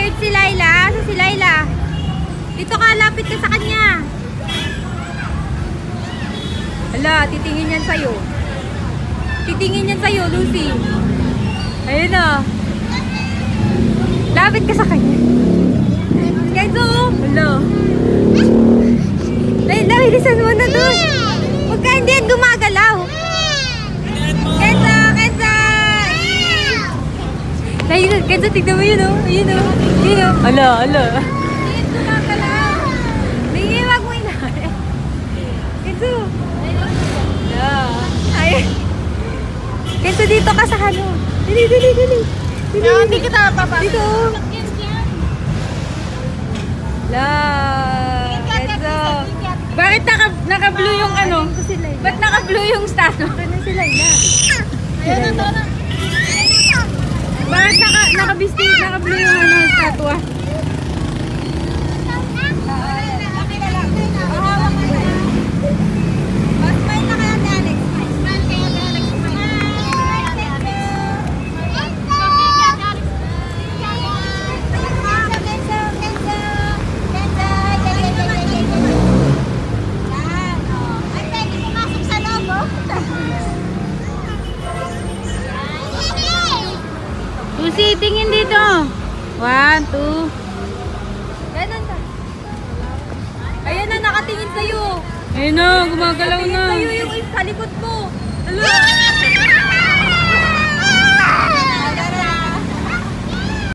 Wait, si Laila. Asa si Laila? Dito ka, lapit ka sa kanya. Hala, titingin yan sa'yo. Titingin yan sa'yo, Lucy. Ayun na. Lapit ka sa kanya. Kenzo! Hala. Laila, bilisan mo na doon. Huwag ka, hindi yan gumagalaw. Kenzo! Kenzo! Laila, Kenzo, tignan mo yun, oh. Ayun, oh. Ayun, oh. Hala, hala. Hindi yan gumagalaw. Hindi, wag mo inahin. Kenzo! Hala. Ay. Kenzo, dito ka sa halo. Dili, dili, dili. Hindi kita papasok. Dito. La. Kenzo. Bakit naka-blue yung ano? Ba't naka-blue yung statue? Ano si Laila? Ayun na to. Bakit naka-blue yung ano, statue? Lucy, tingin dito. 1, 2. Ganon ka. Ayan na, nakatingin sa'yo. Ayun na, gumagalaw na. Nakatingin sa'yo yung sa likod mo. Hala.